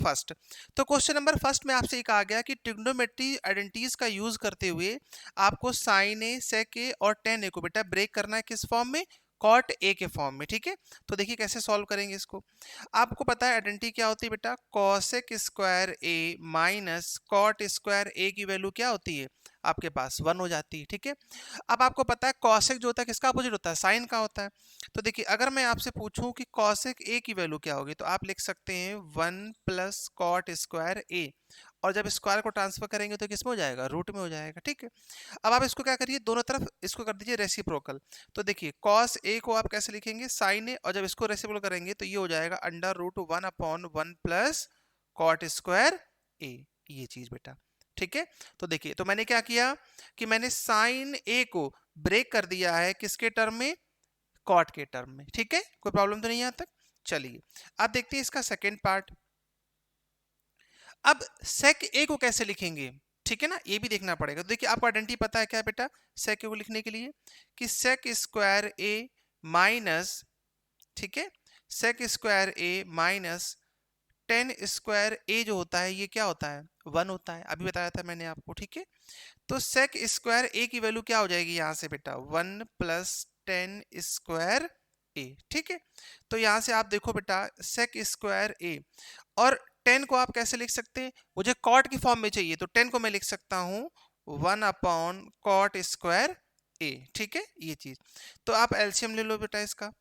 First. तो question number first में आपसे ये कहा गया कि ट्रिग्नोमेट्री आइडेंटिटीज का यूज करते हुए आपको साइन ए, सेक ए और टेन ए को बेटा ब्रेक करना है किस फॉर्म में, कॉट ए के फॉर्म में। ठीक है, तो देखिए कैसे सॉल्व करेंगे इसको। आपको पता है आइडेंटिटी क्या होती है बेटा, cosec square A minus cot square ए की वैल्यू क्या होती है आपके पास 1 हो जाती है। ठीक है, अब आपको पता है कॉसेक जो होता है किसका अपोजिट होता है, साइन का होता है। तो देखिए अगर मैं आपसे पूछूं कि कॉसेक ए की वैल्यू क्या होगी, तो आप लिख सकते हैं 1 प्लस कॉट स्क्वायर ए, और जब स्क्वायर को ट्रांसफर करेंगे तो किस में हो जाएगा, रूट में हो जाएगा। ठीक है, अब आप इसको क्या करिए, दोनों तरफ इसको कर दीजिए रेसिप्रोकल। तो देखिए कॉस ए को आप कैसे लिखेंगे, साइन ए, और जब इसको रेसिप्रोकल करेंगे तो ये हो जाएगा under root 1/1 plus cot square A, ये चीज बेटा। ठीक है, तो देखिए तो मैंने क्या किया कि मैंने साइन ए को ब्रेक कर दिया है किसके टर्म में, कॉट के टर्म में। ठीक है, कोई प्रॉब्लम तो नहीं यहां तक। चलिए अब देखते हैं इसका सेकेंड पार्ट। अब सेक ए को कैसे लिखेंगे, ठीक है ना, ये भी देखना पड़ेगा। तो देखिए आपको आइडेंटिटी पता है क्या बेटा, सेक ए को लिखने के लिए कि सेक स्क्वायर ए माइनस, ठीक है, sec square A minus ten square ए जो होता है ये क्या होता है, 1 होता है, अभी बताया था मैंने आपको। ठीक है, तो सेक स्क्वायर ए की वैल्यू क्या हो जाएगी यहां से बेटा, 1 प्लस टेन स्क्वायर ए। ठीक है, तो यहां से आप देखो बेटा सेक स्क्वायर ए, और 10 को आप कैसे लिख सकते हैं, मुझे कॉट की फॉर्म में चाहिए, तो 10 को मैं लिख सकता हूं 1 कॉट स्क्वायर ए। ठीक है, ये चीज। तो आप एलसीएम ले लो बेटा इसका।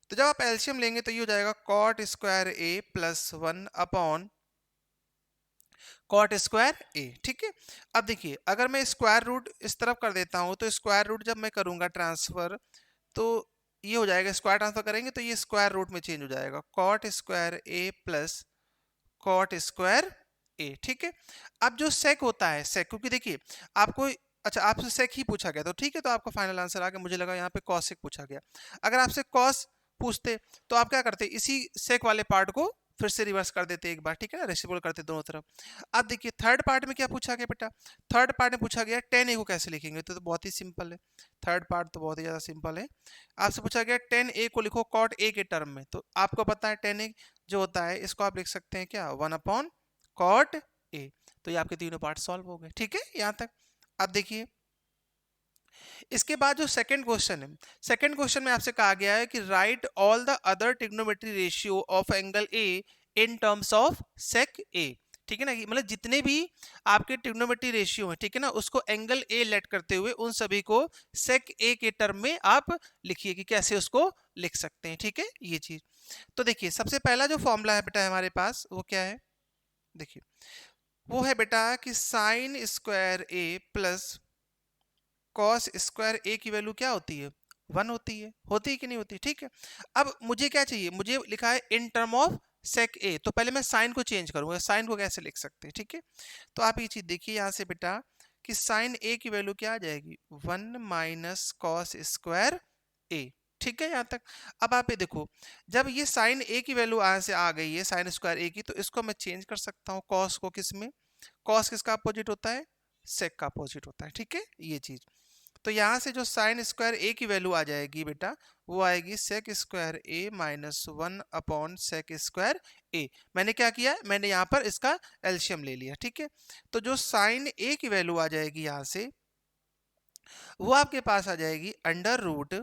तो जब आप एलसीएम लेंगे तो ये हो जाएगा कॉट स्क्वायर ए प्लस 1 कॉट स्क्वायर ए। ठीक है, अब देखिए अगर मैं स्क्वायर रूट इस तरफ कर देता हूं, तो स्क्वायर रूट जब मैं करूंगा ट्रांसफर, तो ये हो जाएगा, स्क्वायर ट्रांसफर करेंगे तो ये स्क्वायर रूट में चेंज हो जाएगा, कॉट स्क्वायर ए प्लस कॉट स्क्वायर ए। ठीक है, अब जो सेक होता है, सेक, क्योंकि देखिए आपको, अच्छा आपसे सेक ही पूछा गया तो ठीक है, तो आपका फाइनल आंसर आ गया, मुझे लगा यहाँ पे कॉस सेक पूछा गया। अगर आपसे कॉस पूछते तो आप क्या करते, इसी सेक वाले पार्ट को फिर से रिवर्स कर देते एक बार। ठीक है ना, रेसिप्रोकल करते दोनों तरफ। अब देखिए थर्ड पार्ट में क्या पूछा गया बेटा, थर्ड पार्ट में पूछा गया टेन ए को कैसे लिखेंगे, तो बहुत ही सिंपल है, थर्ड पार्ट तो बहुत ही ज्यादा सिंपल है। आपसे पूछा गया टेन ए को लिखो कॉट ए के टर्म में, तो आपको पता है टेन ए जो होता है इसको आप लिख सकते हैं क्या, 1 कॉट ए। तो ये आपके तीनों पार्ट सॉल्व हो गए। ठीक है यहां तक। अब देखिए इसके बाद जो सेकंड क्वेश्चन है, सेकंड क्वेश्चन में आपसे कहा गया है कि write all the other trigonometry ratio of angle A in terms of sec A. ठीक है ना, मतलब जितने भी आपके ट्रिग्नोमेट्री रेशियो हैं, ठीक है ना, उसको एंगल ए लेट करते हुए उन सभी को सेक ए के टर्म में आप लिखिए कि कैसे उसको लिख सकते हैं। ठीक है, ये चीज। तो देखिए सबसे पहला जो फॉर्मूला है बेटा हमारे पास वो क्या है, देखिए वो है बेटा कि साइन स्क्वायर ए प्लस कॉस स्क्वायर ए की वैल्यू क्या होती है, 1 होती है कि नहीं होती। ठीक है, अब मुझे क्या चाहिए, मुझे लिखा है in term of sec A, तो पहले मैं साइन को चेंज करूंगा, साइन को कैसे लिख सकते हैं। ठीक है, तो आप ये चीज देखिए यहाँ से बेटा कि साइन ए की वैल्यू क्या आ जाएगी, 1 माइनस कॉस स्क्वायर ए। ठीक है यहाँ तक। अब आप ये देखो जब ये साइन ए की वैल्यू यहाँ से आ गई है साइन स्क्वायर ए की, तो इसको मैं चेंज कर सकता हूँ कॉस को, किस में, कॉस किसका अपोजिट होता है, सेक का अपोजिट होता है। ठीक है, ये चीज। तो यहाँ से जो साइन स्क्वायर ए की वैल्यू आ जाएगी बेटा, वो आएगी सेक square A minus 1 sec square ए। मैंने क्या किया, मैंने यहाँ पर इसका एलशियम ले लिया। ठीक है, तो जो साइन ए की वैल्यू आ जाएगी यहाँ से, वो आपके पास आ जाएगी under root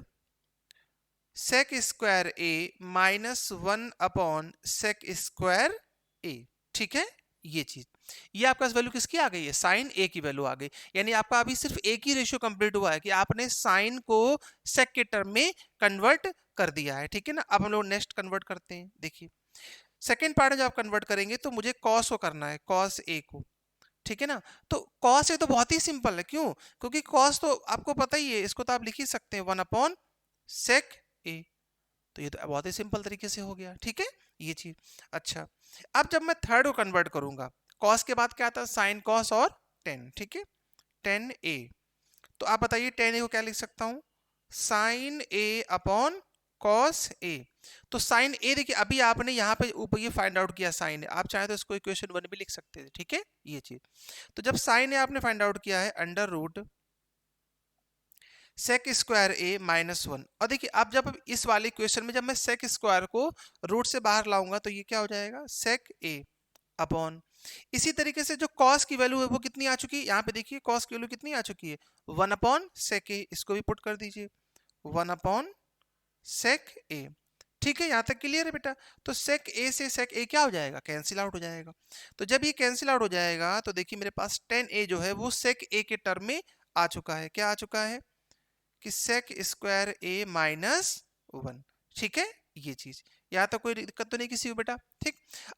sec square A minus 1 sec square ए। ठीक है, ये चीज, ये आपका वैल्यू किसकी आ गई है, साइन ए की वैल्यू आ गई। यानी आपका अभी सिर्फ एक ही रेशियो कंप्लीट हुआ है कि आपने साइन को सेक के टर्म में कन्वर्ट कर दिया है। ठीक है ना, अब हम लोग नेक्स्ट कन्वर्ट करते हैं। देखिए सेकेंड पार्ट जब आप कन्वर्ट करेंगे तो मुझे कॉस को करना है, कॉस ए को। ठीक है ना, तो कॉस ए तो बहुत ही सिंपल है, क्यों, क्योंकि कॉस तो आपको पता ही है, इसको तो आप लिख ही सकते हैं 1 सेक ए। तो ये तो बहुत ही सिंपल तरीके से हो गया। ठीक है, ये चीज। अच्छा अब जब मैं थर्ड को कन्वर्ट करूंगा, कॉस के बाद क्या आता है, साइन कॉस और टेन। ठीक है, टेन ए, तो आप बताइए टेन ए को क्या लिख सकता हूं, sign A upon cos A. तो साइन ए देखिए अभी आपने यहाँ पे ऊपर ये फाइंड आउट किया साइन ए, आप चाहे तो इसको इक्वेशन 1 भी लिख सकते थे। ठीक है, ये चीज। तो जब साइन ए आपने फाइंड आउट किया है under root sec square A minus 1। और देखिए अब जब इस वाले क्वेश्चन में जब मैं सेक स्क्वायर को रूट से बाहर लाऊंगा तो ये क्या हो जाएगा, सेक ए अपॉन, इसी तरीके से जो कॉस की वैल्यू है वो कितनी आ चुकी है, यहाँ पे देखिए कॉस की वैल्यू कितनी आ चुकी है, 1 अपॉन सेक ए, इसको भी पुट कर दीजिए 1 अपॉन सेक ए। ठीक है, यहाँ तक क्लियर है बेटा। तो सेक ए से सेक ए क्या हो जाएगा, कैंसिल आउट हो जाएगा। तो जब ये कैंसिल आउट हो जाएगा तो देखिए मेरे पास टेन ए जो है वो सेक ए के टर्म में आ चुका है। क्या आ चुका है कि सेक स्क्वायर ए माइनस 1। ठीक है, ये चीज यहाँ तक कोई दिक्कत तो नहीं किसी को बेटा। ठीक,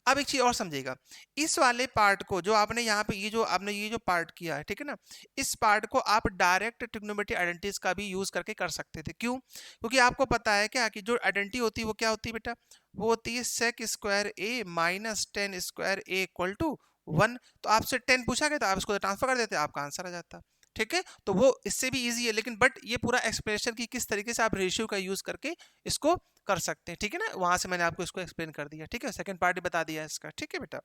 अब एक चीज और समझिएगा, इस वाले पार्ट को जो आपने यहाँ पे ये जो पार्ट किया है, ठीक है ना, इस पार्ट को आप डायरेक्ट ट्रिग्नोमेट्री आइडेंटिटीज का भी यूज करके कर सकते थे। क्यों? क्योंकि आपको पता है क्या कि जो आइडेंटिटी होती है वो क्या होती है बेटा, वो होती है sec square A minus ten square A equal to 1। तो आपसे 10 पूछा गया था, आप इसको ट्रांसफर कर देते, आपका आंसर आ जाता। ठीक है, तो वो इससे भी इजी है, लेकिन बट ये पूरा एक्सप्लेनेशन की किस तरीके से आप रेशियो का यूज करके इसको कर सकते हैं। ठीक है ना, वहां से मैंने आपको इसको एक्सप्लेन कर दिया। ठीक है, सेकंड पार्ट बता दिया है इसका। ठीक है बेटा,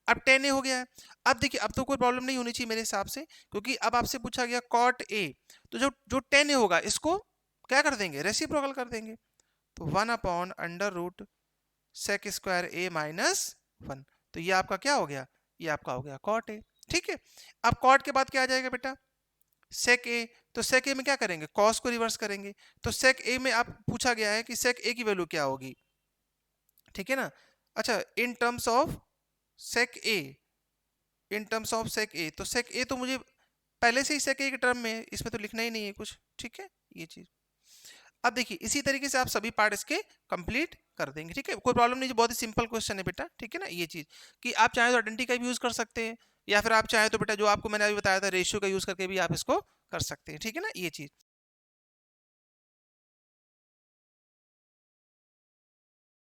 अब 10 ए हो गया है। अब देखिए अब तो कोई प्रॉब्लम नहीं होनी चाहिए मेरे हिसाब से, क्योंकि अब आपसे पूछा गया कॉट ए, तो जो जो 10 ए होगा इसको क्या कर देंगे, रेसिप्रोकल कर देंगे। तो 1 upon under root sec square A minus 1। तो ये आपका क्या हो गया, ये आपका हो गया कॉट ए। ठीक है, अब कॉट के बाद क्या आ जाएगा बेटा, सेक ए। तो सेक ए में क्या करेंगे, कॉस को रिवर्स करेंगे। तो सेक ए में आप पूछा गया है कि सेक ए की वैल्यू क्या होगी। ठीक है ना, अच्छा in terms of sec A, in terms of sec A, तो सेक ए तो मुझे पहले से ही सेक ए के टर्म में है, इसमें तो लिखना ही नहीं है कुछ। ठीक है, ये चीज अब देखिए इसी तरीके से आप सभी पार्ट इसके कंप्लीट कर देंगे। ठीक है, कोई प्रॉब्लम नहीं, बहुत ही सिंपल क्वेश्चन है बेटा। ठीक है ना, ये चीज कि आप चाहे तो आइडेंटिटी का भी यूज कर सकते हैं, या फिर आप चाहे तो बेटा जो आपको मैंने अभी बताया था रेशियो का यूज करके भी आप इसको कर सकते हैं। ठीक है ना, ये चीज